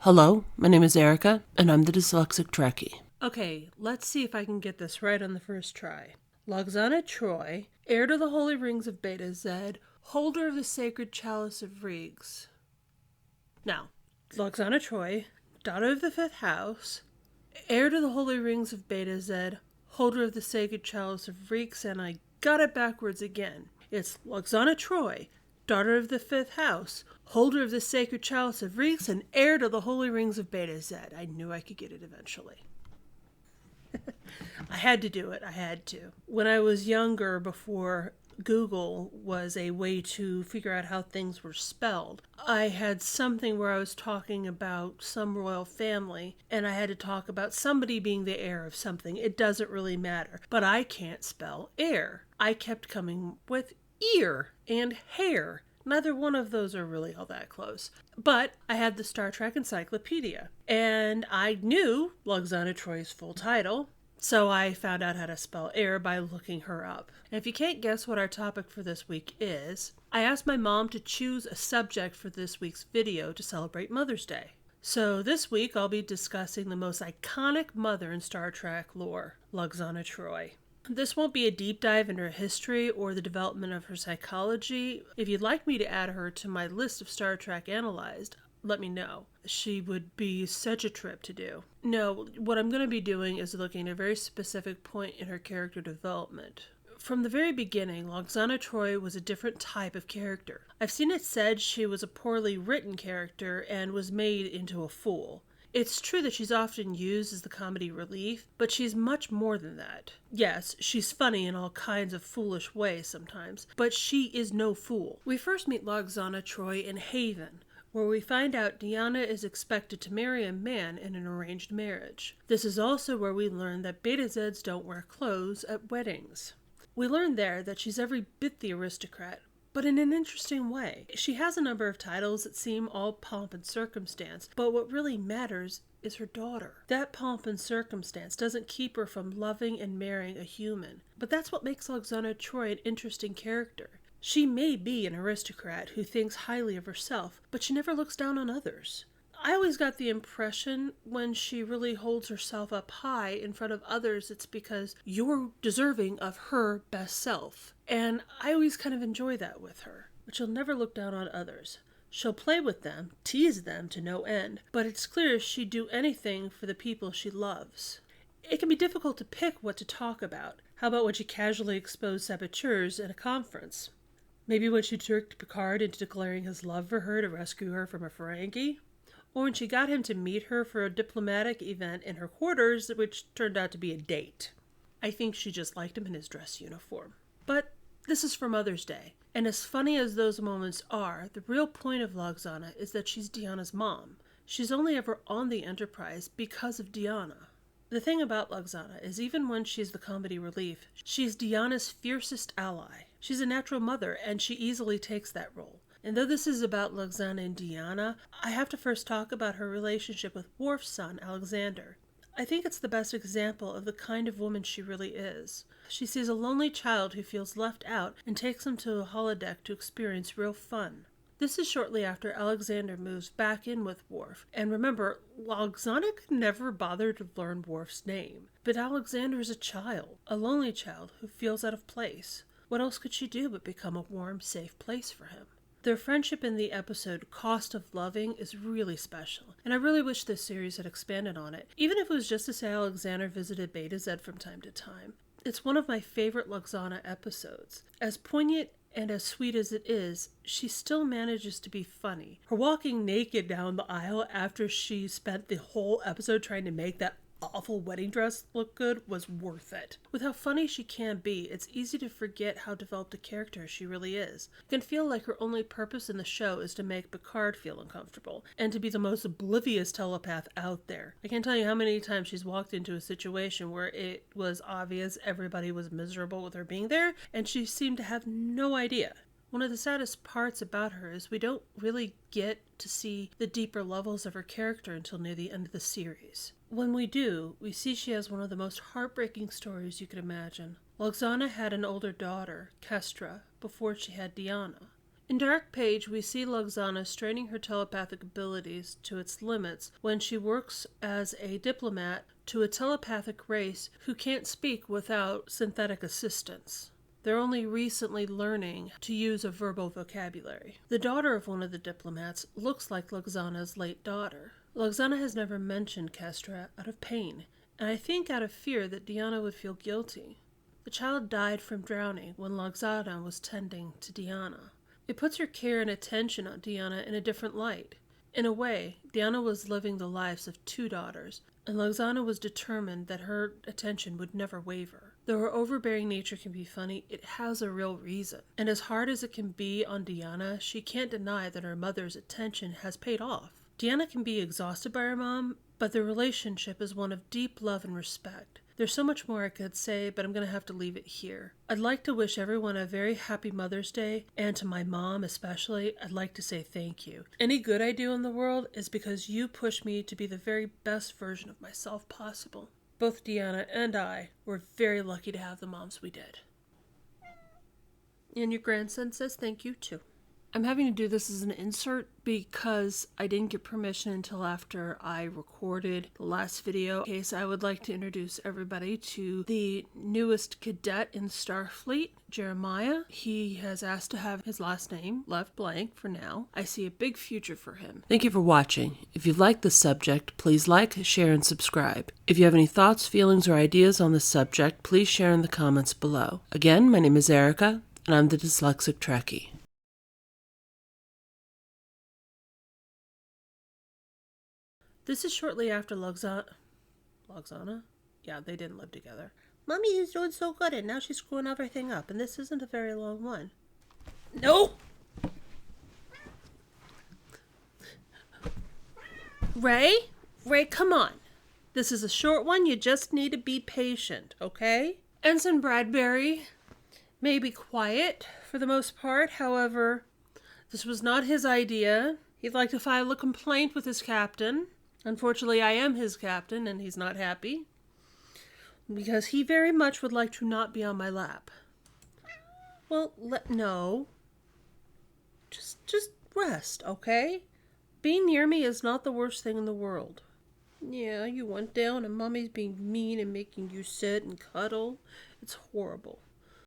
Hello, my name is Erica, and I'm the Dyslexic Trekkie. Okay, let's see if I can get this right on the first try. Logzana Troy, heir to the holy rings of Beta Zed, holder of the sacred chalice of Reeks. Now, Logzana Troy, daughter of the fifth house, heir to the holy rings of Beta Zed, holder of the sacred chalice of Reeks, and I got it backwards again. It's Logzana Troy, daughter of the fifth house, holder of the sacred chalice of Reeks, and heir to the holy rings of Beta Zed. I knew I could get it eventually. I had to do it. I had to. When I was younger, before Google was a way to figure out how things were spelled, I had something where I was talking about some royal family, and I had to talk about somebody being the heir of something. It doesn't really matter. But I can't spell heir. I kept coming with ear and hair. Neither one of those are really all that close. But I had the Star Trek Encyclopedia, and I knew Logzana Troy's full title, so I found out how to spell heir by looking her up. And if you can't guess what our topic for this week is, I asked my mom to choose a subject for this week's video to celebrate Mother's Day. So this week I'll be discussing the most iconic mother in Star Trek lore, Logzana Troy. This won't be a deep dive into her history or the development of her psychology. If you'd like me to add her to my list of Star Trek Analyzed, let me know. She would be such a trip to do. No, what I'm going to be doing is looking at a very specific point in her character development. From the very beginning, Logzana Troy was a different type of character. I've seen it said she was a poorly written character and was made into a fool. It's true that she's often used as the comedy relief, but she's much more than that. Yes, she's funny in all kinds of foolish ways sometimes, but she is no fool. We first meet Logzana Troy in Haven, where we find out Deanna is expected to marry a man in an arranged marriage. This is also where we learn that Beta Zeds don't wear clothes at weddings. We learn there that she's every bit the aristocrat, but in an interesting way. She has a number of titles that seem all pomp and circumstance, but what really matters is her daughter. That pomp and circumstance doesn't keep her from loving and marrying a human, but that's what makes Logzana Troy an interesting character. She may be an aristocrat who thinks highly of herself, but she never looks down on others. I always got the impression when she really holds herself up high in front of others, it's because you're deserving of her best self. And I always kind of enjoy that with her. But she'll never look down on others. She'll play with them, tease them to no end, but it's clear she'd do anything for the people she loves. It can be difficult to pick what to talk about. How about when she casually exposed saboteurs at a conference? Maybe when she tricked Picard into declaring his love for her to rescue her from a Ferengi? Or when she got him to meet her for a diplomatic event in her quarters, which turned out to be a date. I think she just liked him in his dress uniform. But this is for Mother's Day, and as funny as those moments are, the real point of Logzana is that she's Deanna's mom. She's only ever on the Enterprise because of Deanna. The thing about Logzana is even when she's the comedy relief, she's Deanna's fiercest ally. She's a natural mother, and she easily takes that role. And though this is about Logzana and Deanna, I have to first talk about her relationship with Worf's son, Alexander. I think it's the best example of the kind of woman she really is. She sees a lonely child who feels left out and takes him to a holodeck to experience real fun. This is shortly after Alexander moves back in with Worf. And remember, Logzana could never bother to learn Worf's name. But Alexander is a child, a lonely child who feels out of place. What else could she do but become a warm, safe place for him? Their friendship in the episode Cost of Loving is really special, and I really wish this series had expanded on it, even if it was just to say Alexander visited Beta Zed from time to time. It's one of my favorite Logzana episodes. As poignant and as sweet as it is, she still manages to be funny. Her walking naked down the aisle after she spent the whole episode trying to make that awful wedding dress look good was worth it. With how funny she can be, it's easy to forget how developed a character she really is. It can feel like her only purpose in the show is to make Picard feel uncomfortable, and to be the most oblivious telepath out there. I can't tell you how many times she's walked into a situation where it was obvious everybody was miserable with her being there, and she seemed to have no idea. One of the saddest parts about her is we don't really get to see the deeper levels of her character until near the end of the series. When we do, we see she has one of the most heartbreaking stories you could imagine. Logzana had an older daughter, Kestra, before she had Deanna. In Dark Page, we see Lwaxana straining her telepathic abilities to its limits when she works as a diplomat to a telepathic race who can't speak without synthetic assistance. They're only recently learning to use a verbal vocabulary. The daughter of one of the diplomats looks like Lwaxana's late daughter. Lwaxana has never mentioned Kestra out of pain, and I think out of fear that Diana would feel guilty. The child died from drowning when Lwaxana was tending to Diana. It puts her care and attention on Diana in a different light. In a way, Diana was living the lives of two daughters, and Lwaxana was determined that her attention would never waver. Though her overbearing nature can be funny, it has a real reason. And as hard as it can be on Diana, she can't deny that her mother's attention has paid off. Diana can be exhausted by her mom, but the relationship is one of deep love and respect. There's so much more I could say, but I'm going to have to leave it here. I'd like to wish everyone a very happy Mother's Day, and to my mom especially, I'd like to say thank you. Any good I do in the world is because you push me to be the very best version of myself possible. Both Diana and I were very lucky to have the moms we did. And your grandson says thank you too. I'm having to do this as an insert because I didn't get permission until after I recorded the last video. In case I would like to introduce everybody to the newest cadet in Starfleet, Jeremiah. He has asked to have his last name left blank for now. I see a big future for him. Thank you for watching. If you like this subject, please like, share, and subscribe. If you have any thoughts, feelings, or ideas on this subject, please share in the comments below. Again, my name is Erica, and I'm the Dyslexic Trekkie. This is shortly after Lwaxana? Yeah, they didn't live together. Mommy is doing so good and now she's screwing everything up, and this isn't a very long one. Nope! Ray, come on. This is a short one. You just need to be patient, okay? Ensign Bradbury may be quiet for the most part. However, this was not his idea. He'd like to file a complaint with his captain. Unfortunately, I am his captain, and he's not happy, because he very much would like to not be on my lap. Well, no. Just rest, okay? Being near me is not the worst thing in the world. Yeah, you went down, and Mommy's being mean and making you sit and cuddle. It's horrible.